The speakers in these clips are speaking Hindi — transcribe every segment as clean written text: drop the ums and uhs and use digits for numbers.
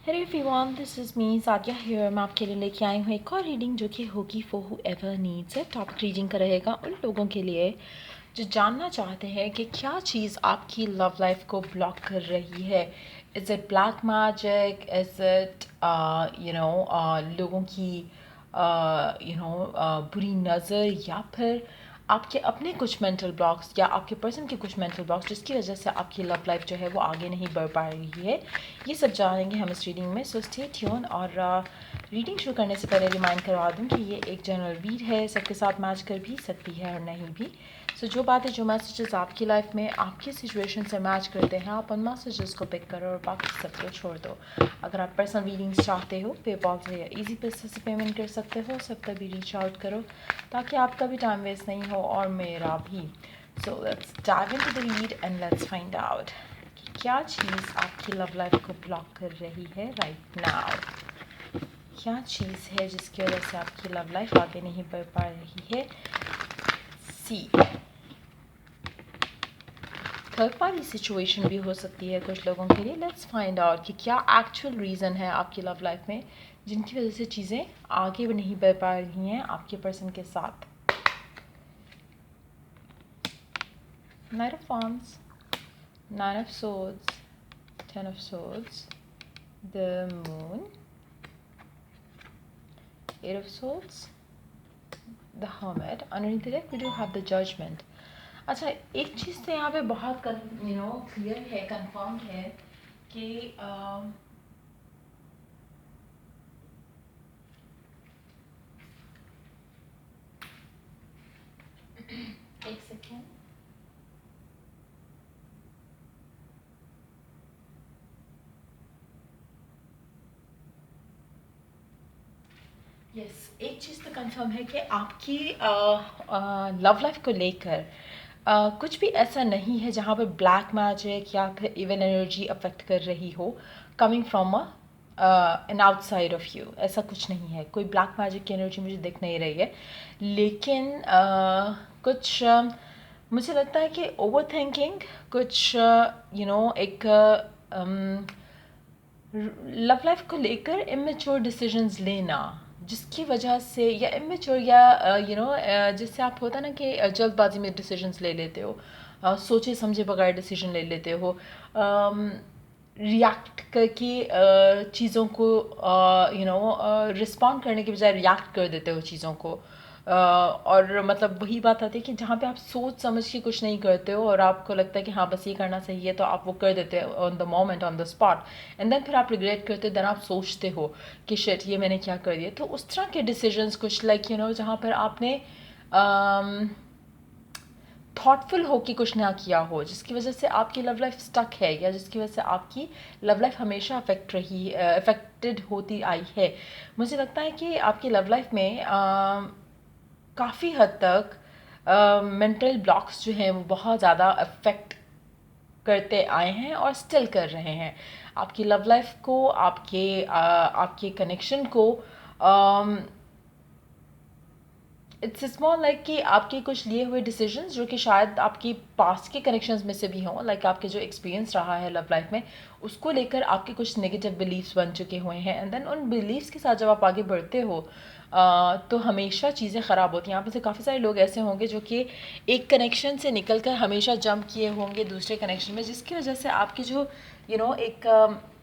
Hello everyone, this is me Sadia here. मैं आपके लिए लेके आई हूँ एक और रीडिंग जो कि होगी for whoever needs it. Topic reading का रहेगा उन लोगों के लिए जो जानना चाहते हैं कि क्या चीज़ आपकी लव लाइफ को ब्लॉक कर रही है। Is it black magic, is it लोगों की बुरी नज़र, या फिर आपके अपने कुछ मेंटल ब्लॉक्स या आपके पर्सन के कुछ मेंटल ब्लॉक्स जिसकी वजह से आपकी लव लाइफ जो है वो आगे नहीं बढ़ पा रही है। ये सब जानेंगे हम इस रीडिंग में। So stay tune. और रीडिंग शुरू करने से पहले रिमाइंड करवा दूँ कि ये एक जनरल रीड है, सबके साथ मैच कर भी सकती है और नहीं भी। सो जो बातें, जो मैसेजेस आपकी लाइफ में आपकी सिचुएशन से मैच करते हैं, आप उन मैसेजेस को पिक करो और बाकी सब को छोड़ दो। अगर आप पर्सनल रीडिंग्स चाहते हो, पेपॉल से या ईजी पैसे से पेमेंट कर सकते हो। सब तभी रीच आउट करो ताकि आपका भी टाइम वेस्ट नहीं हो और मेरा भी। So let's dive into the read and let's find out कि क्या चीज़ आपकी लव लाइफ को ब्लॉक कर रही है राइट नाउ। क्या चीज़ है जिसकी वजह से आपकी लव लाइफ आगे नहीं बढ़ पा रही है। सी, थर्ड पार्टी सिचुएशन भी हो सकती है कुछ लोगों के लिए। लेट्स फाइंड आउट कि क्या एक्चुअल रीज़न है आपकी लव लाइफ में जिनकी वजह से चीज़ें आगे नहीं बढ़ पा रही हैं आपके पर्सन के साथ। Knight of wands, nine of swords, ten of swords, the moon, eight of swords, the hermit. Underneath the deck we do have the judgment. अच्छा, एक चीज़ तो यहाँ पे बहुत क्लियर है, कंफर्म है कि एक सेकेंड। यस, एक चीज़ तो कंफर्म है कि आपकी लव लाइफ को लेकर कुछ भी ऐसा नहीं है जहाँ पे ब्लैक मैजिक या फिर इवन एनर्जी अफेक्ट कर रही हो coming from an outside of you. ऐसा कुछ नहीं है, कोई ब्लैक मैजिक की एनर्जी मुझे दिख नहीं रही है। लेकिन कुछ मुझे लगता है कि ओवर थिंकिंग, कुछ एक लव लाइफ को लेकर इमेच्योर डिसीजंस लेना, जिसकी वजह से, या इमेच्योर या जिससे आप होता ना कि जल्दबाजी में डिसीजंस ले लेते हो, सोचे समझे बगैर डिसीजन ले लेते हो, रिएक्ट करके चीज़ों को रिस्पॉन्ड करने के बजाय रिएक्ट कर देते हो चीज़ों को। और मतलब वही बात आती है कि जहाँ पे आप सोच समझ के कुछ नहीं करते हो और आपको लगता है कि हाँ बस ये करना सही है, तो आप वो कर देते हो on the moment, on the spot. And then फिर आप रिग्रेट करते हो, देन आप सोचते हो कि शिट ये मैंने क्या कर दिया। तो उस तरह के डिसीजंस कुछ जहाँ पर आपने थॉटफुल हो कि कुछ ना किया हो, जिसकी वजह से आपकी लव लाइफ स्टक है, या जिसकी वजह से आपकी लव लाइफ हमेशा अफेक्टेड होती आई है। मुझे लगता है कि आपकी लव लाइफ में काफ़ी हद तक मेंटल ब्लॉक्स जो हैं वो बहुत ज़्यादा अफेक्ट करते आए हैं और स्टिल कर रहे हैं आपकी लव लाइफ को, आपके कनेक्शन को। इट्स स्मॉल लाइक कि आपके कुछ लिए हुए डिसीजंस जो कि शायद आपकी पास्ट के कनेक्शंस में से भी हों, लाइक आपके जो एक्सपीरियंस रहा है लव लाइफ में, उसको लेकर आपके कुछ नेगेटिव बिलीव्स बन चुके हुए हैं। एंड देन उन बिलीव्स के साथ जब आप आगे बढ़ते हो तो हमेशा चीज़ें ख़राब होती हैं। यहाँ पे से काफ़ी सारे लोग ऐसे होंगे जो कि एक कनेक्शन से निकल कर हमेशा जंप किए होंगे दूसरे कनेक्शन में, जिसकी वजह से आपकी जो एक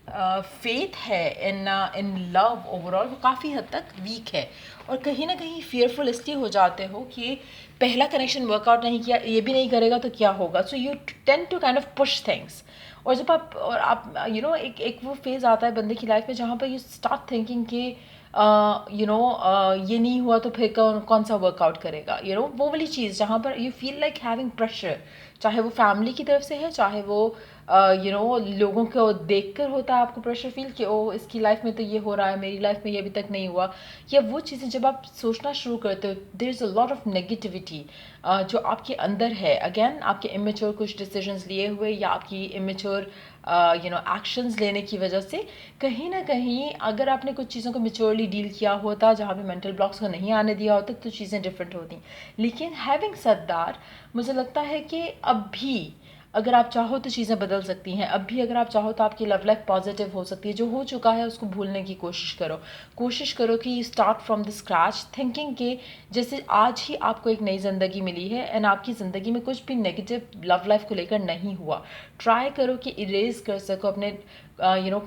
फेथ है इन लव ओवरऑल, वो काफ़ी हद तक वीक है। और कहीं ना कहीं फियरफुल इसलिए हो जाते हो कि पहला कनेक्शन वर्कआउट नहीं किया, ये भी नहीं करेगा तो क्या होगा। So you tend to kind of push things. और जब आप एक वो फेज़ आता है बंदे की लाइफ में जहाँ पर यू स्टार्ट थिंकिंग कि ये नहीं हुआ तो फिर कौन सा वर्कआउट करेगा। वो वाली चीज़ जहाँ पर you feel like having pressure, चाहे वो फैमिली की तरफ से है, चाहे वो लोगों को देखकर होता है आपको प्रेशर फील कि ओ इसकी लाइफ में तो ये हो रहा है, मेरी लाइफ में ये अभी तक नहीं हुआ। या वो चीज़ें जब आप सोचना शुरू करते हो, there is a lot of negativity जो आपके अंदर है। अगेन आपके इमेच्योर कुछ डिसीजंस लिए हुए या आपकी इमेच्योर एक्शंस लेने की वजह से कहीं ना कहीं, अगर आपने कुछ चीज़ों को मेच्योरली डील किया होता, जहाँ पे मेंटल ब्लॉक्स को नहीं आने दिया होता, तो चीज़ें डिफरेंट होती। लेकिन हैविंग सेड दैट, मुझे लगता है कि अब भी अगर आप चाहो तो चीज़ें बदल सकती हैं। अब भी अगर आप चाहो तो आपकी लव लाइफ पॉजिटिव हो सकती है। जो हो चुका है उसको भूलने की कोशिश करो कि you start from the scratch, thinking के जैसे आज ही आपको एक नई ज़िंदगी मिली है एंड आपकी ज़िंदगी में कुछ भी नेगेटिव लव लाइफ को लेकर नहीं हुआ। ट्राई करो कि इरेज कर सको अपने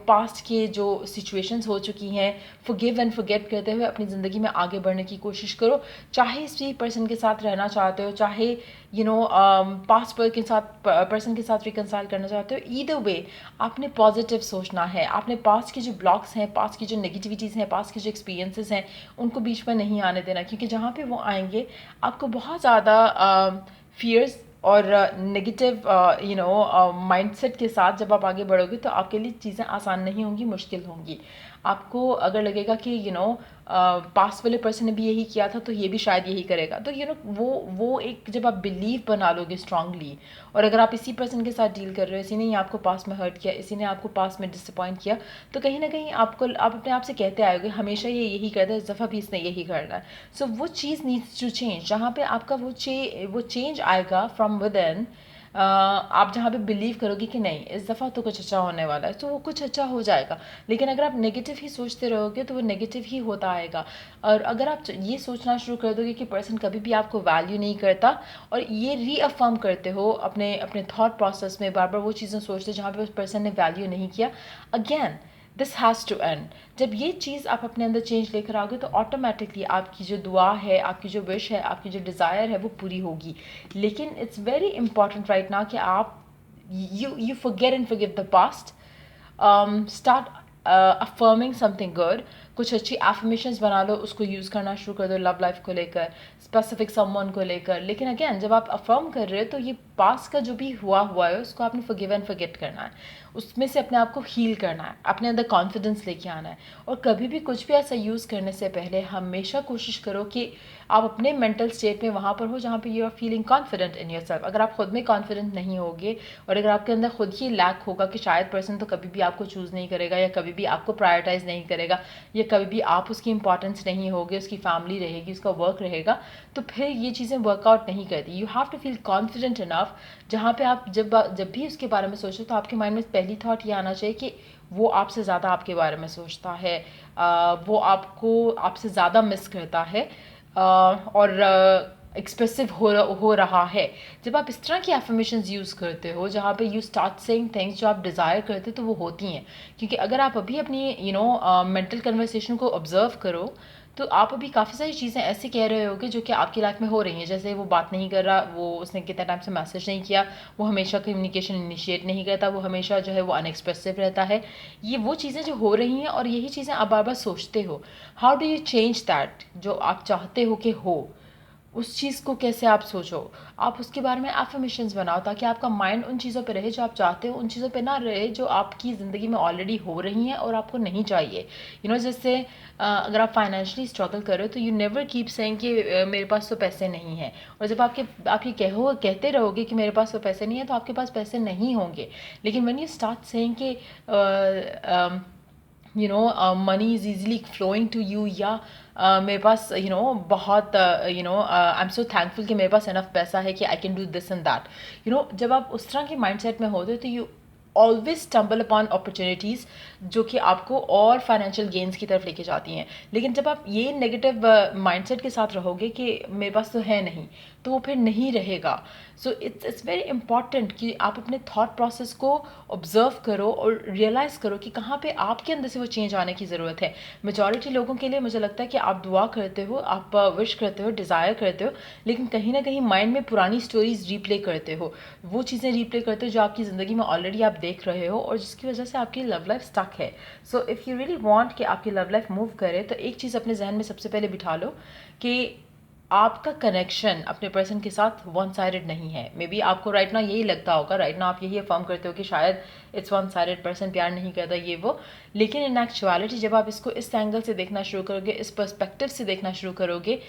पास्ट के जो सिचुएशंस हो चुकी हैं, फॉरगिव एंड फॉरगेट करते हुए अपनी ज़िंदगी में आगे बढ़ने की कोशिश करो। चाहे इसी पर्सन के साथ रहना चाहते हो, चाहे पास्ट पर्सन के साथ रिकनसाइल करना चाहते हो, ईदर वे आपने पॉजिटिव सोचना है। आपने पास्ट के जो ब्लॉक्स हैं, पास्ट की जो नेगेटिविटीज़ हैं, पास्ट के जो एक्सपीरियंसेस हैं, उनको बीच में नहीं आने देना, क्योंकि जहाँ पे वो आएंगे आपको बहुत ज़्यादा फियर्स और नेगेटिव माइंडसेट के साथ जब आप आगे बढ़ोगे तो आपके लिए चीज़ें आसान नहीं होंगी, मुश्किल होंगी। आपको अगर लगेगा कि पास्ट वाले पर्सन ने भी यही किया था तो ये भी शायद यही करेगा, तो वो एक जब आप बिलीव बना लोगे स्ट्रांगली, और अगर आप इसी पर्सन के साथ डील कर रहे हो, इसी ने ही आपको पास्ट में हर्ट किया, इसी ने आपको पास्ट में डिसअपॉइंट किया, तो कहीं ना कहीं आप अपने आप से कहते आएगे हमेशा ये यही करता है, इस दफ़ा भी इसने यही करना है। सो वो चीज़ नीड्स टू चेंज। जहाँ पे आपका वो चेंज आएगा फ्रॉम विद इन, आप जहाँ पे बिलीव करोगे कि नहीं इस दफ़ा तो कुछ अच्छा होने वाला है, तो वो कुछ अच्छा हो जाएगा। लेकिन अगर आप नेगेटिव ही सोचते रहोगे तो वो नेगेटिव ही होता आएगा। और अगर आप ये सोचना शुरू कर दोगे कि पर्सन कभी भी आपको वैल्यू नहीं करता, और ये रीअफर्म करते हो अपने अपने थॉट प्रोसेस में, बार बार वो चीज़ें सोचते हो जहाँ पे उस पर्सन ने वैल्यू नहीं किया, again this has to end. जब ये चीज़ आप अपने अंदर चेंज लेकर आओगे तो ऑटोमेटिकली आपकी जो दुआ है, आपकी जो विश है, आपकी जो डिज़ायर है वो पूरी होगी। लेकिन it's very important right now कि आप you forget and forgive the past, start affirming something good. कुछ अच्छी एफर्मेशंस बना लो, उसको यूज़ करना शुरू कर दो लव लाइफ को लेकर, स्पेसिफिक समवन को लेकर। लेकिन अगेन जब आप अफर्म कर रहे हो तो ये पास्ट का जो भी हुआ है उसको आपने फॉरगिव एंड फॉरगेट करना है, उसमें से अपने आप को हील करना है, अपने अंदर कॉन्फिडेंस लेके आना है। और कभी भी कुछ भी ऐसा यूज़ करने से पहले हमेशा कोशिश करो कि आप अपने मेंटल स्टेट में वहाँ पर हो जहाँ पे you are feeling confident in yourself. अगर आप खुद में कॉन्फिडेंट नहीं होगे और अगर आपके अंदर खुद ही लैक होगा कि शायद पर्सन तो कभी भी आपको चूज़ नहीं करेगा, या कभी भी आपको प्रायोरिटाइज नहीं करेगा, या कभी भी आप उसकी इंपॉर्टेंस नहीं होगे, उसकी फैमिली रहेगी, उसका वर्क रहेगा, तो फिर ये चीज़ें वर्कआउट नहीं करती। You have to feel confident enough, जहाँ पे आप जब भी उसके बारे में सोचो तो आपके माइंड में पहली थॉट ये आना चाहिए कि वो आपसे ज़्यादा आपके बारे में सोचता है, वो आपसे ज़्यादा मिस करता है, और एक्सप्रेसिव हो रहा है। जब आप इस तरह की एफर्मेशंस यूज़ करते हो जहाँ पे यू स्टार्ट सेइंग थिंग्स जो आप डिज़ायर करते हो तो वो होती हैं। क्योंकि अगर आप अभी अपनी मेंटल कन्वर्सेशन को ऑब्जर्व करो तो आप अभी काफ़ी सारी चीज़ें ऐसे कह रहे होगे जो कि आपकी लाइफ में हो रही हैं। जैसे वो बात नहीं कर रहा, वो उसने कितने टाइम से मैसेज नहीं किया, वो हमेशा कम्युनिकेशन इनिशिएट नहीं करता, वो हमेशा जो है वो अनएक्सप्रेसिव रहता है। ये वो चीज़ें जो हो रही हैं और यही चीज़ें आप बार बार सोचते हो। How do you change that? जो आप चाहते हो कि हो, उस चीज़ को कैसे आप सोचो, आप उसके बारे में एफर्मेशंस बनाओ ताकि आपका माइंड उन चीज़ों पे रहे जो आप चाहते हो, उन चीज़ों पे ना रहे जो आपकी ज़िंदगी में ऑलरेडी हो रही हैं और आपको नहीं चाहिए। जैसे अगर आप फाइनेंशियली स्ट्रगल कर रहे हो तो यू नेवर कीप सेइंग कि मेरे पास तो पैसे नहीं हैं। और जब आप ये कहते रहोगे कि मेरे पास तो पैसे नहीं है तो आपके पास पैसे नहीं होंगे। लेकिन व्हेन यू स्टार्ट सेइंग कि money is easily flowing to you, या मेरे पास बहुत आई एम सो थैंकफुल कि मेरे पास इनफ पैसा है कि I can do this and that. जब आप उस तरह के माइंडसेट में होते हो तो you always stumble upon opportunities जो कि आपको और फाइनेंशियल गेंस की तरफ लेके जाती हैं। लेकिन जब आप ये नेगेटिव माइंडसेट के साथ रहोगे कि मेरे पास तो है नहीं, तो वो फिर नहीं रहेगा। सो इट्स वेरी इंपॉर्टेंट कि आप अपने थॉट प्रोसेस को ऑब्जर्व करो और रियलाइज़ करो कि कहाँ पे आपके अंदर से वो चेंज आने की ज़रूरत है। मेजॉरिटी लोगों के लिए मुझे लगता है कि आप दुआ करते हो, आप विश करते हो, डिज़ायर करते हो, लेकिन कहीं ना कहीं माइंड में पुरानी स्टोरीज रीप्ले करते हो, वो चीज़ें रीप्ले करते हो जो आपकी ज़िंदगी में ऑलरेडी आप देख रहे हो और जिसकी वजह से आपकी लव लाइफ स्टक है। So if you really want कि आपकी लव लाइफ मूव करे तो एक चीज़ अपने जहन में सबसे पहले बिठा लो कि आपका कनेक्शन अपने पर्सन के साथ वन साइडेड नहीं है। मे बी आपको राइट ना यही लगता होगा, राइट ना आप यही अफर्म करते हो कि शायद इट्स वन साइडेड, पर्सन प्यार नहीं करता ये वो। लेकिन इन एक्चुअलिटी जब आप इसको इस एंगल से देखना शुरू करोगे, इस पर्सपेक्टिव से देखना शुरू करोगे,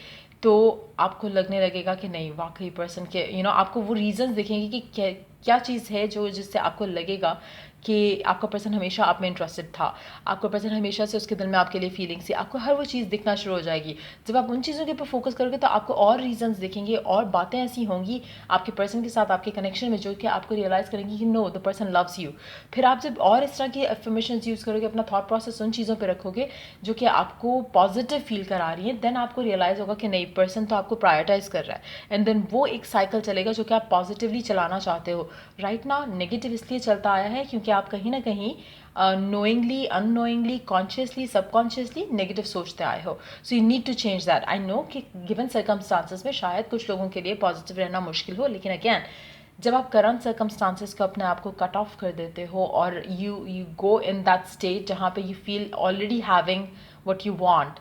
तो आपको लगने लगेगा कि नहीं वाकई पर्सन के आपको वो रीज़न्स दिखेंगे कि क्या चीज़ है जो जिससे आपको लगेगा कि आपका पर्सन हमेशा आप में इंटरेस्टेड था, आपका पर्सन हमेशा से उसके दिल में आपके लिए फीलिंग्स थी, आपको हर वो चीज़ दिखना शुरू हो जाएगी। जब आप उन चीज़ों के ऊपर फोकस करोगे तो आपको और रीजंस दिखेंगे और बातें ऐसी होंगी आपके पर्सन के साथ आपके कनेक्शन में जो कि आपको रियलाइज़ करेंगी कि know the person loves you. फिर आप जब और इस तरह की अफर्मेशंस यूज़ करोगे, अपना थॉट प्रोसेस उन चीज़ों पर रखोगे जो कि आपको पॉजिटिव फील करा रही हैं, देन आपको रियलाइज़ होगा कि नहीं, पर्सन तो आपको प्रायोरिटाइज कर रहा है, एंड देन वो एक साइकिल चलेगा जो कि आप पॉजिटिवली चलाना चाहते हो। राइट नाउ नेगेटिव इसलिए चलता आया है क्योंकि आप कहीं ना कहीं knowingly, unknowingly, consciously, subconsciously negative सोचते आए हो। So you need to change that. I know कि गिवन सर्कमस्टांसेस में शायद कुछ लोगों के लिए पॉजिटिव रहना मुश्किल हो, लेकिन अगैन जब आप करंट सर्कमस्टांसेस को अपने आप को कट ऑफ कर देते हो और you go in that state जहाँ पे you feel already having what you want,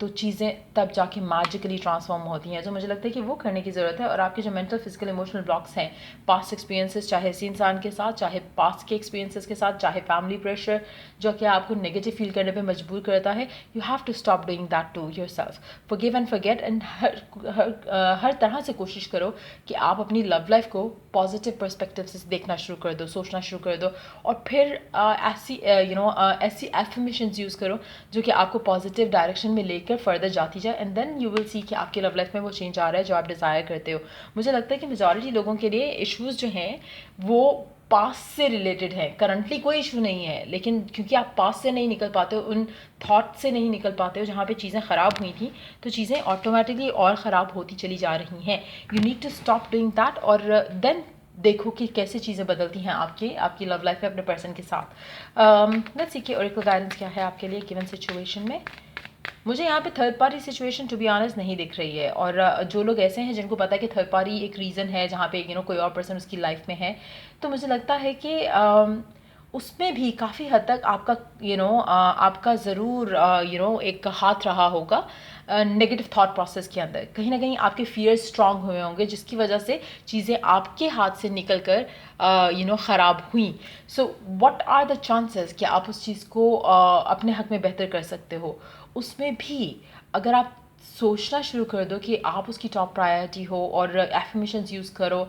तो चीज़ें तब जाके मैजिकली ट्रांसफॉर्म होती हैं। जो मुझे लगता है कि वो करने की ज़रूरत है। और आपके जो मेंटल, फिजिकल, इमोशनल ब्लॉक्स हैं, पास्ट एक्सपीरियंसेस, चाहे इसी इंसान के साथ, चाहे पास्ट के एक्सपीरियंसेस के साथ, चाहे फैमिली प्रेशर जो कि आपको नेगेटिव फील करने पे मजबूर करता है, you have to stop doing that to yourself. Forgive and forget, and हर तरह से कोशिश करो कि आप अपनी लव लाइफ को पॉजिटिव पर्सपेक्टिव से देखना शुरू कर दो, सोचना शुरू कर दो, और फिर ऐसी ऐसी एफर्मेशंस यूज़ करो जो कि आपको पॉजिटिव डायरेक्शन में लेकर फर्दर जाती जाए, and then you will see कि आपकी लव लाइफ में वो चेंज आ रहा है जो आप डिज़ायर करते हो। मुझे लगता है कि मेजॉरिटी लोगों के लिए इश्यूज़ जो हैं वो पास्ट से रिलेटेड है। करंटली कोई इशू नहीं है, लेकिन क्योंकि आप पास्ट से नहीं निकल पाते हो, उन थॉट से नहीं निकल पाते हो जहाँ पे चीज़ें ख़राब हुई थी, तो चीज़ें ऑटोमेटिकली और ख़राब होती चली जा रही हैं। You need to stop doing that, और देन देखो कि कैसे चीज़ें बदलती हैं आपकी लव लाइफ में अपने पर्सन के साथ। लेट्स सी कि ओरेकल गाइडेंस क्या है आपके लिए गिवन सिचुएशन में। मुझे यहाँ पे third party situation to be honest नहीं दिख रही है, और जो लोग ऐसे हैं जिनको पता है कि थर्ड पार्टी एक रीज़न है जहाँ पे कोई और पर्सन उसकी लाइफ में है, तो मुझे लगता है कि उसमें भी काफ़ी हद तक आपका आपका ज़रूर एक हाथ रहा होगा नेगेटिव थॉट प्रोसेस के अंदर। कहीं ना कहीं आपके फियर्स स्ट्रांग हुए होंगे जिसकी वजह से चीज़ें आपके हाथ से निकल कर ख़राब हुई। So what are the chances कि आप उस चीज़ को अपने हक में बेहतर कर सकते हो। उसमें भी अगर आप सोचना शुरू कर दो कि आप उसकी टॉप प्रायोरिटी हो और एफर्मेशंस यूज़ करो,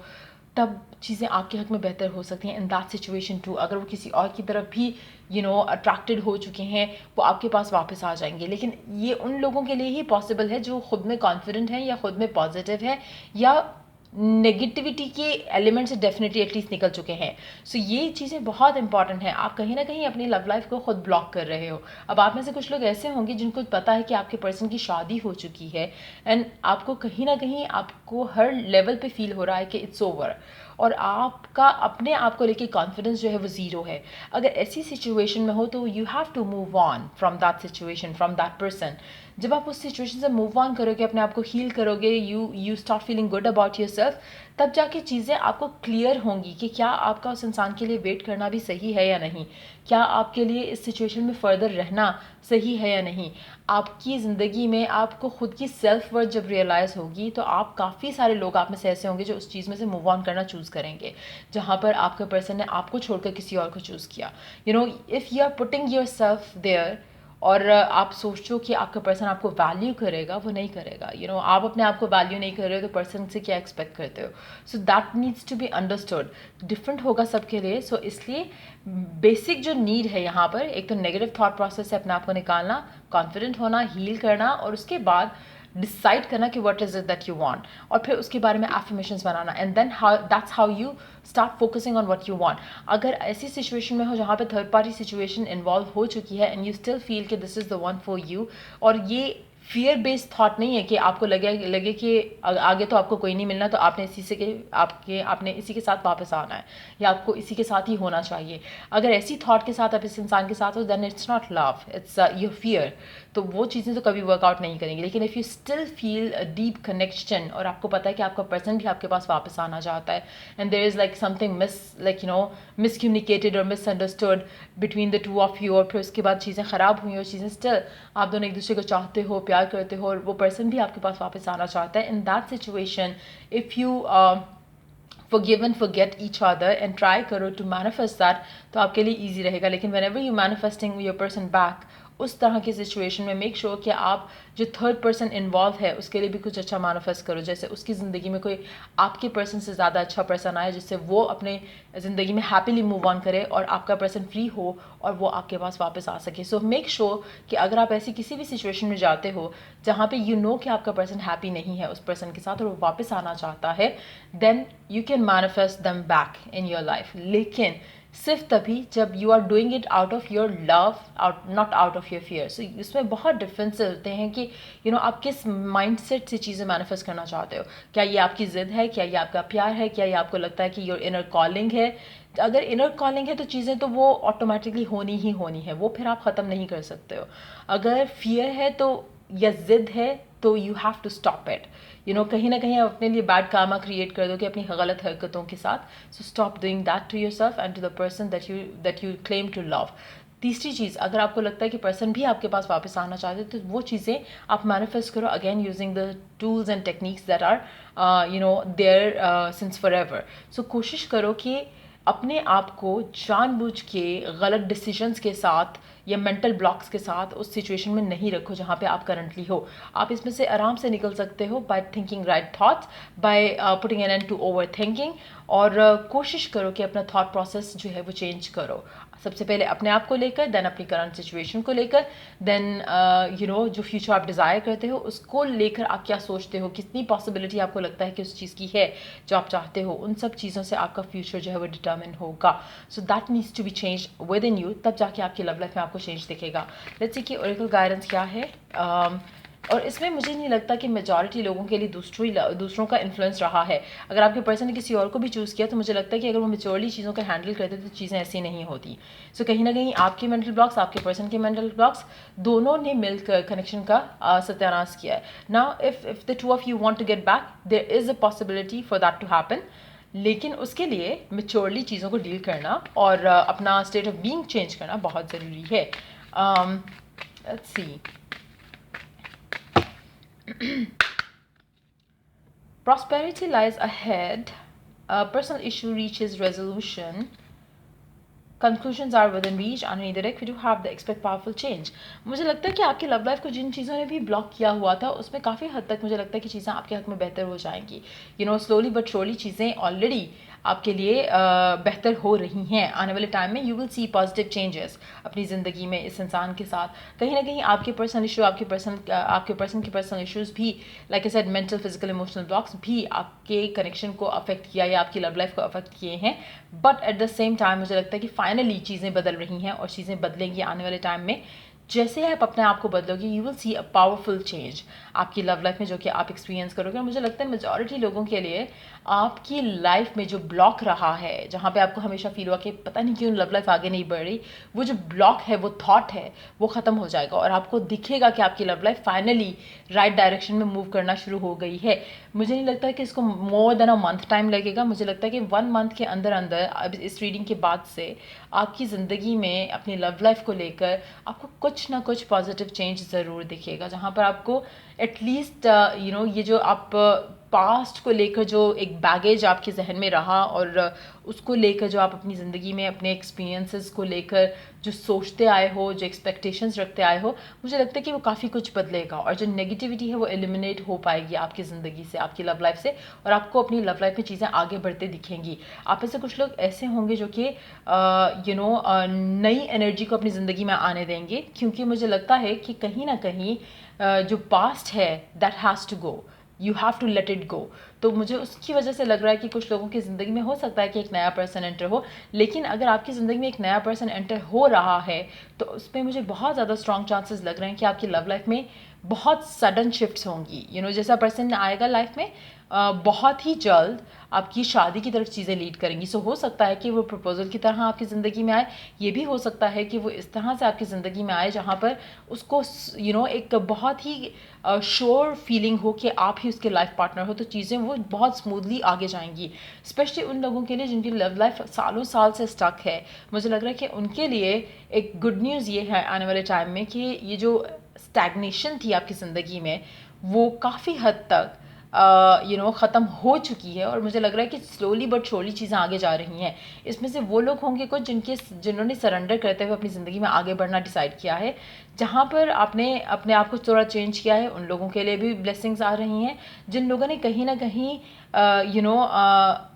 तब चीज़ें आपके हक में बेहतर हो सकती हैं इन दैट सिचुएशन टू। अगर वो किसी और की तरफ भी अट्रैक्टेड हो चुके हैं, वो आपके पास वापस आ जाएंगे। लेकिन ये उन लोगों के लिए ही पॉसिबल है जो खुद में कॉन्फिडेंट है या खुद में पॉजिटिव है या नेगेटिविटी के एलिमेंट से डेफिनेटली एटलीस्ट निकल चुके हैं। सो ये चीज़ें बहुत इंपॉर्टेंट हैं। आप कहीं ना कहीं अपनी लव लाइफ को खुद ब्लॉक कर रहे हो। अब आप में से कुछ लोग ऐसे होंगे जिनको पता है कि आपके पर्सन की शादी हो चुकी है, एंड आपको कहीं ना कहीं आपको हर लेवल पे फील हो रहा है कि इट्स ओवर, और आपका अपने आप को लेके कॉन्फिडेंस जो है वो ज़ीरो है। अगर ऐसी सिचुएशन में हो तो you have to move on from that situation, from that person. जब आप उस सिचुएशन से मूव ऑन करोगे, अपने आप को हील करोगे, you start feeling good about yourself, तब जाके चीज़ें आपको क्लियर होंगी कि क्या आपका उस इंसान के लिए वेट करना भी सही है या नहीं, क्या आपके लिए इस सिचुएशन में फ़र्दर रहना सही है या नहीं। आपकी ज़िंदगी में आपको खुद की सेल्फ वर्थ जब रियलाइज़ होगी तो आप काफ़ी सारे लोग आप में से ऐसे होंगे जो उस चीज़ में से मूव ऑन करना चूज़ करेंगे जहाँ पर आपके पर्सन ने आपको छोड़कर किसी और को चूज़ किया। If you are putting yourself there और आप सोचो कि आपका पर्सन आपको वैल्यू करेगा, वो नहीं करेगा। आप अपने आप को वैल्यू नहीं कर रहे हो तो पर्सन से क्या एक्सपेक्ट करते हो। So that needs to be understood. Different होगा सबके लिए। सो इसलिए बेसिक जो नीड है यहाँ पर, एक तो नेगेटिव थॉट प्रोसेस से अपने आप को निकालना, कॉन्फिडेंट होना, हील करना, और उसके बाद डिसाइड करना कि what is it that you want, और फिर उसके बारे में एफर्मेशंस बनाना, and then that's how you start focusing on what you want. अगर ऐसी सिचुएशन में हो जहाँ पे थर्ड पार्टी सिचुएशन इन्वॉल्व हो चुकी है एंड यू स्टिल फील कि this is the one for you, और ये फियर बेस्ड थॉट नहीं है कि आपको लगे कि आगे तो आपको कोई नहीं मिलना, तो आपने आपने इसी के साथ वापस आना है या आपको इसी के साथ ही होना चाहिए। अगर ऐसी थॉट के साथ आप इस इंसान के साथ हो, then it's not love, it's your fear. तो वो चीज़ें तो कभी वर्कआउट नहीं करेंगी। लेकिन if you still feel a deep connection और आपको पता है कि आपका पर्सन भी आपके पास वापस आना चाहता है, and there is like something miscommunicated और misunderstood between the two of you, और फिर उसके बाद चीज़ें ख़राब हुई और चीज़ें स्टिल आप दोनों एक दूसरे को चाहते हो, प्यार करते हो, और वो पर्सन भी आपके पास वापस आना चाहता है, in that situation if you forgive and forget each other and try करो to manifest that, तो आपके लिए easy रहेगा। लेकिन whenever you manifesting your person back, उस तरह की सिचुएशन में मेक श्योर कि आप जो थर्ड पर्सन इन्वॉल्व है उसके लिए भी कुछ अच्छा मैनिफेस्ट करो। जैसे उसकी ज़िंदगी में कोई आपके पर्सन से ज़्यादा अच्छा पर्सन आए जिससे वो अपने ज़िंदगी में हैप्पीली मूव ऑन करे और आपका पर्सन फ्री हो और वो आपके पास वापस आ सके। सो मेक श्योर कि अगर आप ऐसी किसी भी सिचुएशन में जाते हो जहाँ पे यू नो कि आपका पर्सन हैप्पी नहीं है उस पर्सन के साथ और वो वापस आना चाहता है, then you can manifest them back in your life. लेकिन सिर्फ तभी जब you are doing it out of your love, out not out of your fear. So इसमें बहुत डिफरेंस होते हैं कि आप किस माइंडसेट से चीज़ें मैनिफेस्ट करना चाहते हो। क्या ये आपकी ज़िद है, क्या ये आपका प्यार है, क्या ये आपको लगता है कि योर इनर कॉलिंग है। अगर इनर कॉलिंग है तो चीज़ें तो वो ऑटोमेटिकली होनी ही होनी है, वो फिर आप ख़त्म नहीं कर सकते हो। अगर फियर है तो या ज़िद है तो you have to stop it. कहीं ना कहीं आप अपने लिए बैड कामा क्रिएट कर दो कि अपनी गलत हरकतों के साथ। So stop doing that to yourself and to the person that you claim to love. तीसरी चीज़, अगर आपको लगता है कि पर्सन भी आपके पास वापस आना चाहते हैं तो वो चीज़ें आप मैनिफेस्ट करो again using the tools and techniques that are there since forever. So कोशिश करो कि अपने आप को जानबूझ के गलत डिसीजंस के साथ या मेंटल ब्लॉक्स के साथ उस सिचुएशन में नहीं रखो जहाँ पे आप करंटली हो। आप इसमें से आराम से निकल सकते हो by thinking right thoughts, by putting an end to overthinking. और कोशिश करो कि अपना थॉट प्रोसेस जो है वो चेंज करो, सबसे पहले अपने आप को लेकर, देन अपनी करंट सिचुएशन को लेकर, देन जो फ्यूचर आप डिज़ायर करते हो उसको लेकर आप क्या सोचते हो, कितनी पॉसिबिलिटी आपको लगता है कि उस चीज़ की है जो आप चाहते हो। उन सब चीज़ों से आपका फ्यूचर जो है वो डिटर्मिन होगा। So that needs to be change within you, तब जाके आपकी लव लाइफ में आपको चेंज दिखेगा। लेट्स सी कि ओरेकल गाइडेंस क्या है। और इसमें मुझे नहीं लगता कि मेजॉरिटी लोगों के लिए दूसरों का इन्फ्लुएंस रहा है। अगर आपके पर्सन ने किसी और को भी चूज़ किया तो मुझे लगता है कि अगर वो मेच्योरली चीज़ों को हैंडल करते तो चीज़ें ऐसी नहीं होती। सो कहीं ना कहीं आपके मेंटल ब्लॉक्स, आपके पर्सन के मेंटल ब्लॉक्स, दोनों ने मिलकर कनेक्शन का सत्यानाश किया है। Now if the two of you want to get back, there is a possibility for that to happen. लेकिन उसके लिए मेच्योरली चीज़ों को डील करना और अपना स्टेट ऑफ बीइंग चेंज करना बहुत ज़रूरी है। Let's see. Prosperity lies ahead. A personal issue reaches resolution. Conclusions are within reach and in direct we do have the expect powerful change. मुझे लगता है कि आपकी लव लाइफ को जिन चीज़ों ने भी ब्लॉक किया हुआ था उसमें काफ़ी हद तक मुझे लगता है कि चीज़ें आपके हक में बेहतर हो जाएंगी। स्लोली बट श्योरली चीज़ें ऑलरेडी आपके लिए बेहतर हो रही हैं। आने वाले टाइम में you will C positive changes अपनी ज़िंदगी में इस इंसान के साथ। कहीं ना कहीं आपके पर्सनल इशू, आपके पर्सन के पर्सनल इश्यूज़ भी, like I said, mental, physical, emotional blocks भी आपके कनेक्शन को अफेक्ट किया या आपकी लव लाइफ को अफेक्ट किए हैं। But at the same time मुझे लगता है कि फाइनली चीज़ें बदल रही हैं और चीज़ें बदलेंगी आने वाले टाइम में। जैसे आप अपने आप को बदलोगे you will see a powerful change आपकी लव लाइफ में, जो कि आप एक्सपीरियंस करोगे। और मुझे लगता है मेजॉरिटी लोगों के लिए आपकी लाइफ में जो ब्लॉक रहा है, जहाँ पे आपको हमेशा फील हुआ कि पता नहीं क्यों लव लाइफ आगे नहीं बढ़ रही, वो जो ब्लॉक है, वो थॉट है, वो ख़त्म हो जाएगा और आपको दिखेगा कि आपकी love life finally right direction में मूव करना शुरू हो गई है। मुझे नहीं लगता कि इसको more than a month time लगेगा। मुझे लगता है कि 1 मंथ के अंदर अंदर अब इस रीडिंग के बाद से आपकी ज़िंदगी में अपनी लव लाइफ को लेकर आपको कुछ ना कुछ पॉजिटिव चेंज ज़रूर दिखेगा, जहाँ पर आपको एटलीस्ट ये जो आप पास्ट को लेकर जो एक बैगेज आपके जहन में रहा और उसको लेकर जो आप अपनी ज़िंदगी में अपने एक्सपीरियंसेस को लेकर जो सोचते आए हो, जो एक्सपेक्टेशंस रखते आए हो, मुझे लगता है कि वो काफ़ी कुछ बदलेगा और जो नेगेटिविटी है वो एलिमिनेट हो पाएगी आपकी ज़िंदगी से, आपकी लव लाइफ से, और आपको अपनी लव लाइफ में चीज़ें आगे बढ़ते दिखेंगी। आप में से कुछ लोग ऐसे होंगे जो कि नई एनर्जी को अपनी ज़िंदगी में आने देंगे, क्योंकि मुझे लगता है कि कहीं ना कहीं जो पास्ट है that has to go, you have to let it go. तो मुझे उसकी वजह से लग रहा है कि कुछ लोगों की ज़िंदगी में हो सकता है कि एक नया पर्सन एंटर हो, लेकिन अगर आपकी ज़िंदगी में एक नया पर्सन एंटर हो रहा है तो उसमें मुझे बहुत ज़्यादा स्ट्रॉन्ग चांसेस लग रहे हैं कि आपकी लव लाइफ में बहुत सडन शिफ्ट्स होंगी। जैसा पर्सन आएगा लाइफ में बहुत ही जल्द आपकी शादी की तरफ चीज़ें लीड करेंगी। सो हो सकता है कि वो प्रपोजल की तरह आपकी ज़िंदगी में आए, ये भी हो सकता है कि वो इस तरह से आपकी ज़िंदगी में आए जहाँ पर उसको एक बहुत ही श्योर फीलिंग हो कि आप ही उसके लाइफ पार्टनर हो, तो चीज़ें वो बहुत स्मूथली आगे जाएंगी। स्पेशली उन लोगों के लिए जिनकी लव लाइफ सालों साल से स्टक है, मुझे लग रहा है कि उनके लिए एक गुड न्यूज़ ये है आने वाले टाइम में कि ये जो स्टैग्नेशन थी आपकी ज़िंदगी में वो काफ़ी हद तक ख़त्म हो चुकी है और मुझे लग रहा है कि स्लोली बट श्योरली चीज़ें आगे जा रही हैं। इसमें से वो लोग होंगे कुछ जिन्होंने सरेंडर करते हुए अपनी ज़िंदगी में आगे बढ़ना डिसाइड किया है, जहाँ पर आपने अपने आप को थोड़ा चेंज किया है, उन लोगों के लिए भी ब्लेसिंग्स आ रही हैं। जिन लोगों ने कहीं ना कहीं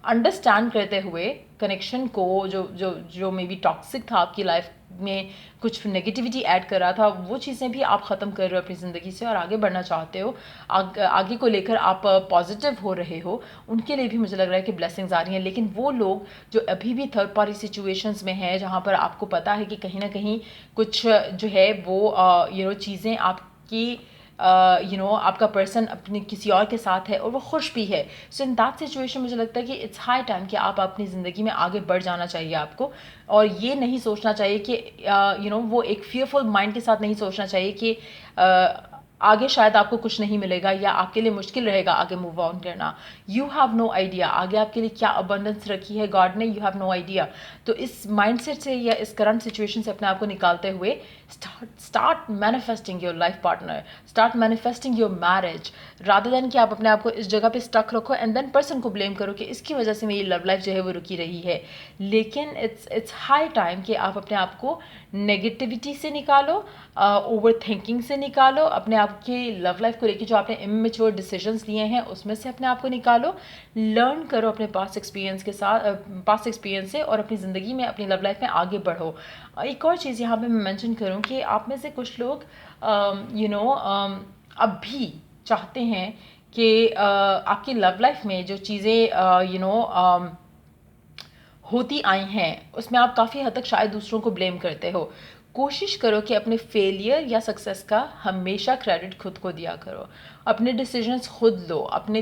अंडरस्टैंड करते हुए कनेक्शन को जो जो जो मे बी टॉक्सिक था आपकी लाइफ में, कुछ नेगेटिविटी ऐड कर रहा था, वो चीज़ें भी आप ख़त्म कर रहे हो अपनी ज़िंदगी से और आगे बढ़ना चाहते हो, आगे को लेकर आप पॉजिटिव हो रहे हो, उनके लिए भी मुझे लग रहा है कि ब्लेसिंग्स आ रही हैं। लेकिन वो लोग जो अभी भी थर्ड पार्टी सिचुएशंस में हैं, जहाँ पर आपको पता है कि कहीं ना कहीं कुछ जो है वो चीज़ें आपकी आपका पर्सन अपने किसी और के साथ है और वो खुश भी है, सो इन दैट सिचुएशन मुझे लगता है कि इट्स हाई टाइम कि आप अपनी ज़िंदगी में आगे बढ़ जाना चाहिए आपको। और ये नहीं सोचना चाहिए कि वो एक फियरफुल माइंड के साथ नहीं सोचना चाहिए कि आगे शायद आपको कुछ नहीं मिलेगा या आपके लिए मुश्किल रहेगा आगे मूव ऑन करना। यू हैव नो आइडिया आगे आपके लिए क्या अबंडेंस रखी है गॉड ने, यू हैव नो आइडिया। तो इस माइंडसेट से या इस करंट सिचुएशन से अपने आप को निकालते हुए start manifesting your life partner, start manifesting your marriage, rather than कि आप अपने आप को इस जगह पे स्टक रखो एंड देन पर्सन को ब्लेम करो कि इसकी वजह से मेरी लव लाइफ जो है वो रुकी रही है। लेकिन इट्स हाई टाइम कि आप अपने आप को नेगेटिविटी से निकालो, ओवर थिंकिंग से निकालो, अपने आप की लव लाइफ को लेकर जो आपने इमेच्योर डिसीजंस लिए हैं उसमें से अपने आप को निकालो, लर्न करो अपने पास्ट एक्सपीरियंस के साथ, पास्ट एक्सपीरियंस से, और अपनी ज़िंदगी में अपनी लव लाइफ में आगे बढ़ो। एक और चीज़ यहाँ पे मैं मेंशन करूँ कि आप में से कुछ लोग अब भी चाहते हैं कि आपकी लव लाइफ में जो चीज़ें होती आई हैं उसमें आप काफ़ी हद तक शायद दूसरों को ब्लेम करते हो। कोशिश करो कि अपने फेलियर या सक्सेस का हमेशा क्रेडिट खुद को दिया करो, अपने डिसीजंस खुद लो। अपने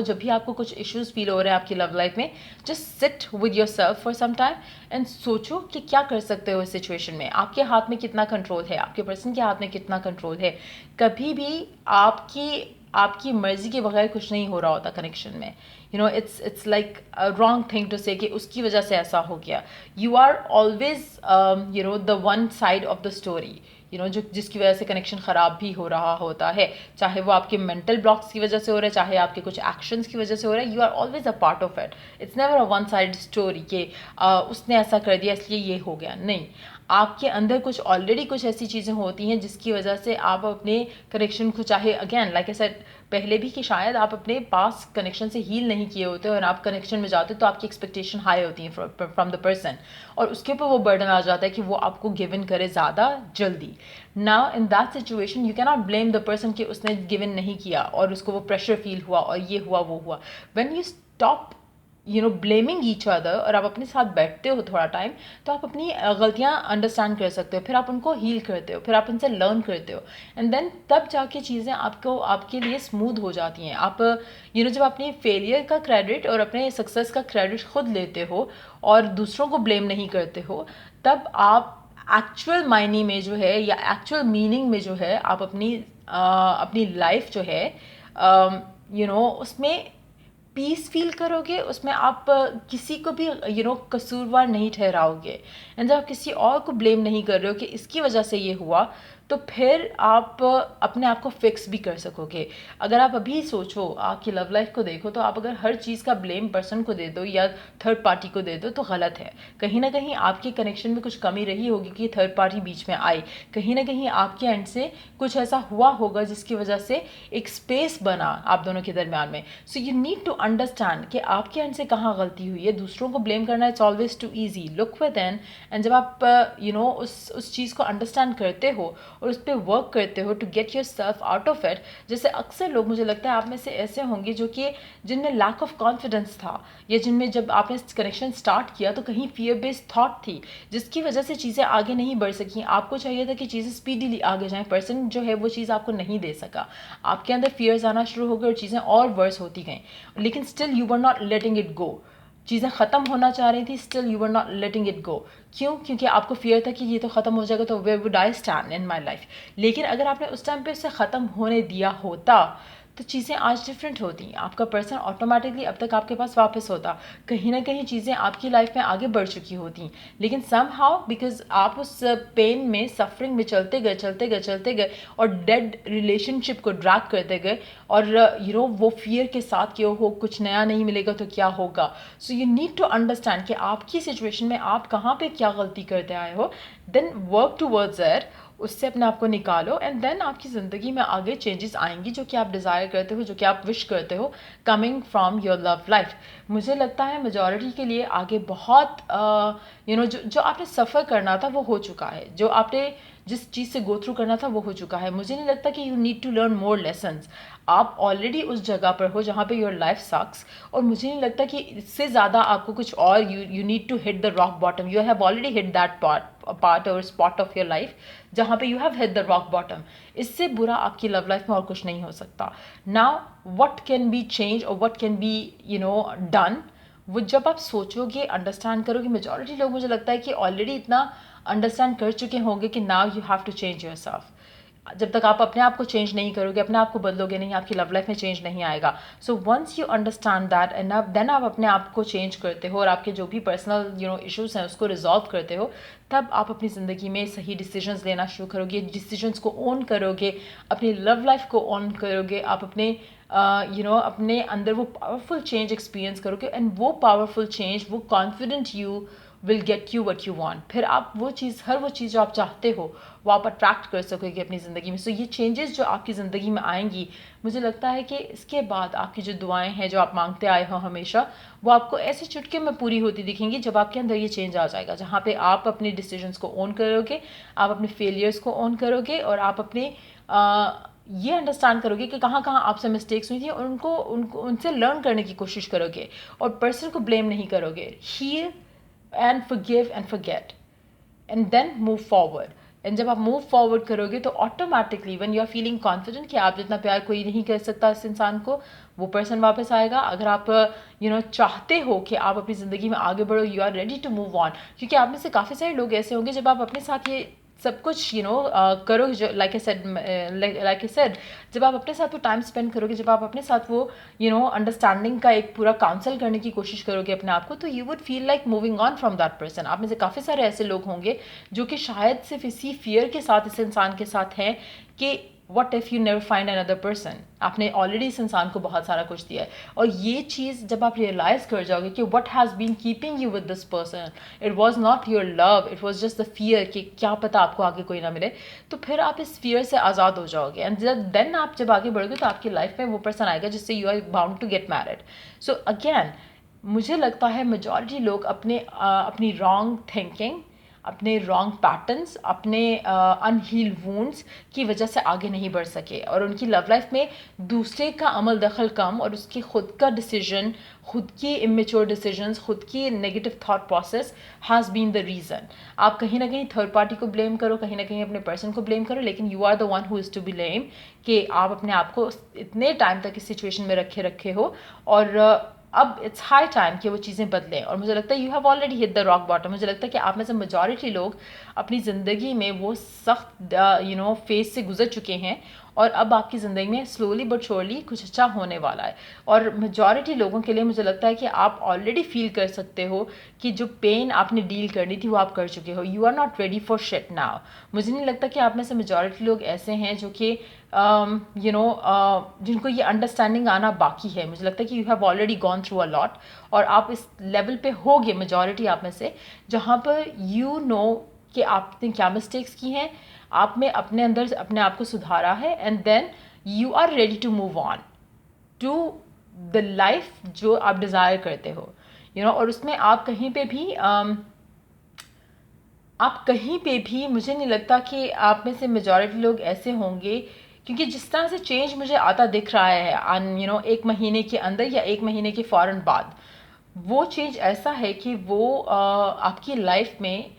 जब भी आपको कुछ इश्यूज फील हो रहे हैं आपकी लव लाइफ में, just sit with yourself for some time and सोचो कि क्या कर सकते हो इस सिचुएशन में। आपके हाथ में कितना कंट्रोल है, आपके पर्सन के हाथ में कितना कंट्रोल है। कभी भी आपकी मर्जी के बगैर कुछ नहीं हो रहा होता कनेक्शन में। It's like a wrong thing to say कि उसकी वजह से ऐसा हो गया। You are always the one side of the story, जिसकी वजह से कनेक्शन ख़राब भी हो रहा होता है, चाहे वो आपके मेंटल ब्लॉक्स की वजह से हो रहा है, चाहे आपके कुछ एक्शंस की वजह से हो रहा है। You are always a part of it. It's never a one side story कि उसने ऐसा कर दिया इसलिए ये हो गया। नहीं, आपके अंदर कुछ ऑलरेडी कुछ ऐसी चीज़ें होती हैं जिसकी वजह से आप अपने कनेक्शन को, चाहे अगेन लाइक आई सेड पहले भी कि शायद आप अपने पास कनेक्शन से हील नहीं किए होते और आप कनेक्शन में जाते हो तो आपकी एक्सपेक्टेशन हाई होती है फ्रॉम द पर्सन, और उसके ऊपर वो बर्डन आ जाता है कि वो आपको गिव इन करे ज़्यादा जल्दी। Now in that situation you can not blame the person कि उसने गिव इन नहीं किया और उसको वो प्रेशर फील हुआ और ये हुआ वो हुआ। When you stop blaming each other और आप अपने साथ बैठते हो थोड़ा टाइम, तो आप अपनी गलतियाँ अंडरस्टैंड कर सकते हो, फिर आप उनको हील करते हो, फिर आप उनसे लर्न करते हो एंड देन तब जाके चीज़ें आपके लिए स्मूथ हो जाती हैं। आप जब अपनी फेलियर का क्रेडिट और अपने सक्सेस का क्रेडिट खुद लेते हो और दूसरों को ब्लेम नहीं करते हो, तब आप एक्चुअल मायने में जो है या एक्चुअल मीनिंग में जो है आप अपनी लाइफ जो है उसमें पीस फील करोगे, उसमें आप किसी को भी कसूरवार नहीं ठहराओगे एंड जब आप किसी और को ब्लेम नहीं कर रहे हो कि इसकी वजह से ये हुआ, तो फिर आप अपने आप को फिक्स भी कर सकोगे। अगर आप अभी सोचो, आपकी लव लाइफ को देखो, तो आप अगर हर चीज़ का ब्लेम पर्सन को दे दो या थर्ड पार्टी को दे दो तो गलत है। कहीं ना कहीं आपके कनेक्शन में कुछ कमी रही होगी कि थर्ड पार्टी बीच में आई, कहीं ना कहीं आपके एंड से कुछ ऐसा हुआ होगा जिसकी वजह से एक स्पेस बना आप दोनों के दरमियान में। So you need to understand कि आपके एंड से कहाँ गलती हुई है। दूसरों को ब्लेम करना it's always too easy, look within and जब आप उस चीज़ को अंडरस्टैंड करते हो और उस पर वर्क करते हो to get yourself out of it. जैसे अक्सर लोग, मुझे लगता है आप में से ऐसे होंगे जो कि जिनमें लैक ऑफ कॉन्फिडेंस था या जिनमें जब आपने कनेक्शन स्टार्ट किया तो कहीं फियर बेस्ड थॉट थी जिसकी वजह से चीज़ें आगे नहीं बढ़ सकी। आपको चाहिए था कि चीज़ें स्पीडीली आगे जाएं, पर्सन जो है वो चीज़ आपको नहीं दे सका, आपके अंदर फियर्स आना शुरू हो गए और चीज़ें और वर्स होती गईं, लेकिन still you were not letting it go. चीज़ें ख़त्म होना चाह रही थी, still you were not letting it go. क्यों? क्योंकि आपको फियर था कि ये तो ख़त्म हो जाएगा, तो where would I stand in my life. लेकिन अगर आपने उस टाइम पे उसे ख़त्म होने दिया होता तो चीज़ें आज डिफरेंट होती हैं, आपका पर्सन ऑटोमेटिकली अब तक आपके पास वापस होता, कहीं ना कहीं चीज़ें आपकी लाइफ में आगे बढ़ चुकी होती, लेकिन सम हाउ बिकॉज आप उस पेन में, सफरिंग में चलते गए चलते गए चलते गए और डेड रिलेशनशिप को ड्रैग करते गए, और वो फियर के साथ कि हो कुछ नया नहीं मिलेगा तो क्या होगा. So you need to understand कि आपकी सिचुएशन में आप कहाँ पे क्या गलती करते आए हो, देन वर्क टूवर्ड्स दैट, उससे अपने आप को निकालो, एंड देन आपकी ज़िंदगी में आगे चेंजेस आएंगी जो कि आप डिज़ायर करते हो, जो कि आप विश करते हो, coming from your love life. मुझे लगता है मेजॉरिटी के लिए आगे बहुत जो आपने सफ़र करना था वो हो चुका है, जो आपने जिस चीज़ से गो थ्रू करना था वो हो चुका है. मुझे नहीं लगता कि you need to learn more lessons. आप ऑलरेडी उस जगह पर हो जहाँ पे योर लाइफ सक्स, और मुझे नहीं लगता कि इससे ज़्यादा आपको कुछ और, you need to hit the rock bottom. You have already hit that part और स्पॉट ऑफ योर लाइफ जहाँ पे you have hit the rock bottom. इससे बुरा आपकी लव लाइफ में और कुछ नहीं हो सकता. Now what can be change और व्हाट कैन बी डन, वो जब आप सोचोगे, अंडरस्टैंड करोगे. मेजॉरिटी लोग मुझे लगता है कि ऑलरेडी इतना अंडरस्टैंड कर चुके होंगे कि now you have to change yourself. जब तक आप अपने आप को चेंज नहीं करोगे, अपने आप को बदलोगे नहीं, आपकी लव लाइफ में चेंज नहीं आएगा. So once you understand that and then आप अपने आप को चेंज करते हो और आपके जो भी पर्सनल इश्यूज हैं उसको रिजॉल्व करते हो, तब आप अपनी ज़िंदगी में सही डिसीजंस लेना शुरू करोगे, डिसीजंस को ओन करोगे, अपनी लव लाइफ को ओन करोगे, आप अपने अपने अंदर वो पावरफुल चेंज एक्सपीरियंस करोगे, एंड वो पावरफुल चेंज, वो confident you will get you what you want. फिर आप वो चीज़ जो आप चाहते हो वो आप अट्रैक्ट कर सकोगे अपनी ज़िंदगी में. सो ये चेंजेस जो आपकी ज़िंदगी में आएंगी, मुझे लगता है कि इसके बाद आपकी जो दुआएं हैं जो आप मांगते आए हो हमेशा, वो आपको ऐसे चुटके में पूरी होती दिखेंगी जब आपके अंदर ये चेंज आ जाएगा, जहाँ पे आप अपने डिसीजंस को ओन करोगे, आप अपने फेलियर्स को ओन करोगे, और आप अपने ये अंडरस्टैंड करोगे कि कहाँ कहाँ आपसे मिस्टेक्स हुई थी, और उनको उनसे लर्न करने की कोशिश करोगे, और पर्सन को ब्लेम नहीं करोगे. Heal and forgive and forget and then move forward. And जब आप मूव फॉरवर्ड करोगे तो automatically when you are feeling confident कि आप जितना प्यार कोई नहीं कर सकता इस इंसान को, वो पर्सन वापस आएगा. अगर आप चाहते हो कि आप अपनी ज़िंदगी में आगे बढ़ो, you are ready to move on, क्योंकि आप में से काफ़ी सारे लोग ऐसे होंगे जब आप अपने साथ ये सब कुछ करो, जो लाइक आई सेड, जब आप अपने साथ वो टाइम स्पेंड करोगे, जब आप अपने साथ वो अंडरस्टैंडिंग का एक पूरा काउंसल करने की कोशिश करोगे अपने आप को, तो you would feel like moving on from that person. आप में से काफ़ी सारे ऐसे लोग होंगे जो कि शायद सिर्फ इसी फियर के साथ इस इंसान के साथ हैं कि what if you never find another person. आपने ऑलरेडी इस इंसान को बहुत सारा कुछ दिया है, और ये चीज़ जब आप रियलाइज़ कर जाओगे कि what has been keeping you with this person, it was not your love, it was just the fear कि क्या पता आपको आगे कोई ना मिले, तो फिर आप इस फियर से आज़ाद हो जाओगे. एंड देन आप जब आगे बढ़ोगे तो आपकी लाइफ में वो पर्सन आएगा जिससे you are bound to get married. So again मुझे लगता है मेजॉरिटी लोग अपनी रॉन्ग थिंकिंग, अपने रॉन्ग पैटर्न्स, अपने अनहील्ड वूंड्स की वजह से आगे नहीं बढ़ सके, और उनकी लव लाइफ में दूसरे का अमल दखल कम, और उसके खुद का डिसीजन, खुद की इमेच्योर डिसीजंस, खुद की negative thought process has been the reason. आप कहीं ना कहीं थर्ड पार्टी को ब्लेम करो, कहीं ना कहीं अपने पर्सन को ब्लेम करो, लेकिन you are the one who is to be blame कि आप अपने आप को इतने टाइम तक इस सिचुएशन में रखे हो, और अब इट्स हाई टाइम कि वो चीज़ें बदलें. और मुझे लगता है you have already hit the rock bottom. मुझे लगता है कि आप में से मेजॉरिटी लोग अपनी ज़िंदगी में वो सख्त फेज से गुजर चुके हैं, और अब आपकी ज़िंदगी में स्लोली बट श्योरली कुछ अच्छा होने वाला है. और मेजॉरिटी लोगों के लिए मुझे लगता है कि आप ऑलरेडी फील कर सकते हो कि जो पेन आपने डील करनी थी वो आप कर चुके हो. You are not ready for shit now. मुझे नहीं लगता कि आप में से मेजॉरिटी लोग ऐसे हैं जो कि जिनको ये अंडरस्टैंडिंग आना बाकी है. मुझे लगता है कि you have already gone through a lot, और आप इस लेवल पे होगे मेजॉरिटी आप में से, जहाँ पर यू नो कि आपने क्या मिस्टेक्स की हैं, आप में अपने अंदर अपने आप को सुधारा है, and then you are ready to move on to the life जो आप डिज़ायर करते हो. और उसमें आप कहीं पे भी मुझे नहीं लगता कि आप में से मेजॉरिटी लोग ऐसे होंगे, क्योंकि जिस तरह से चेंज मुझे आता दिख रहा है एक महीने के अंदर या एक महीने के फ़ौरन बाद, वो चेंज ऐसा है कि वो आपकी लाइफ में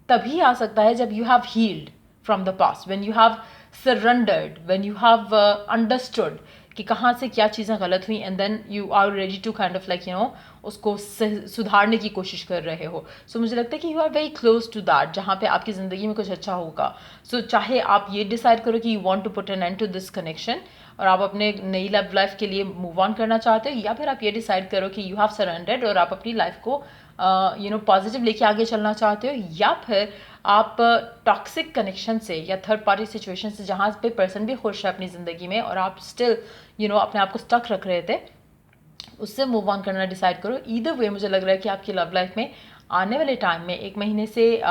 तभी आ सकता है जब you have healed from the past, when you have surrendered, when you have understood कि कहाँ से क्या चीज़ें गलत हुई, and then you are ready to kind of उसको सुधारने की कोशिश कर रहे हो. सो मुझे लगता है कि you are very close to that, जहाँ पे आपकी ज़िंदगी में कुछ अच्छा होगा. सो चाहे आप ये डिसाइड करो कि you want to put an end to this connection, और आप अपने नई लव लाइफ के लिए मूव ऑन करना चाहते हो, या फिर आप ये डिसाइड करो कि यू हैव सरेंडर्ड और आप अपनी लाइफ को पॉजिटिव लेके आगे चलना चाहते हो, या फिर आप टॉक्सिक कनेक्शन से या थर्ड पार्टी सिचुएशन से जहाँ पे पर्सन भी खुश है अपनी ज़िंदगी में और आप स्टिल अपने आप को स्टक रख रहे थे, उससे मूव ऑन करना डिसाइड करो। ईदर वे मुझे लग रहा है कि आपकी लव लाइफ में आने वाले टाइम में 1 महीने से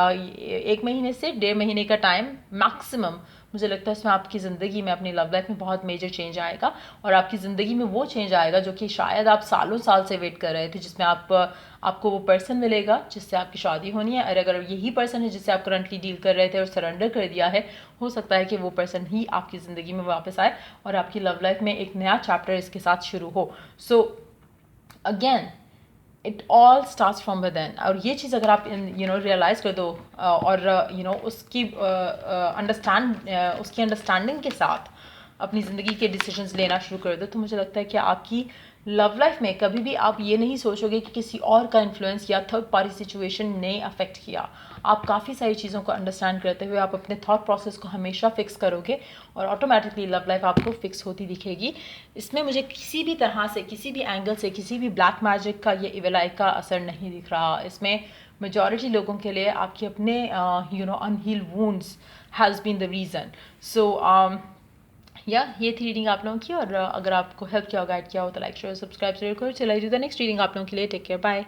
1.5 महीने का टाइम मैक्सिमम, मुझे लगता है इसमें आपकी ज़िंदगी में, अपनी लव लाइफ में बहुत मेजर चेंज आएगा। और आपकी ज़िंदगी में वो चेंज आएगा जो कि शायद आप सालों साल से वेट कर रहे थे, जिसमें आपको वो पर्सन मिलेगा जिससे आपकी शादी होनी है। और अगर यही पर्सन है जिससे आप करंटली डील कर रहे थे और सरेंडर कर दिया है, हो सकता है कि वो पर्सन ही आपकी ज़िंदगी में वापस आए और आपकी लव लाइफ में एक नया चैप्टर इसके साथ शुरू हो। So again it all starts from with in. और ये चीज़ अगर आप रियलाइज़ कर दो और उसकी अंडरस्टैंडिंग के साथ अपनी ज़िंदगी के डिसीजंस लेना शुरू कर दो, तो मुझे लगता है कि आपकी लव लाइफ में कभी भी आप ये नहीं सोचोगे कि किसी और का इन्फ्लुएंस या थर्ड पार्टी सिचुएशन ने अफेक्ट किया। आप काफ़ी सारी चीज़ों को अंडरस्टैंड करते हुए आप अपने थॉट प्रोसेस को हमेशा फिक्स करोगे और ऑटोमेटिकली लव लाइफ आपको फिक्स होती दिखेगी। इसमें मुझे किसी भी तरह से, किसी भी एंगल से, किसी भी ब्लैक मैजिक का या इविल आई का असर नहीं दिख रहा। इसमें मेजॉरिटी लोगों के लिए आपके अपने unhealed wounds has been the reason. So ये थी रीडिंग आप लोगों की। और अगर आपको हेल्प किया हो, गाइड किया हो, तो लाइक शेयर सब्सक्राइब जरूर करो। चलिए, डू द नेक्स्ट रीडिंग आप लोगों के लिए। Take care, bye.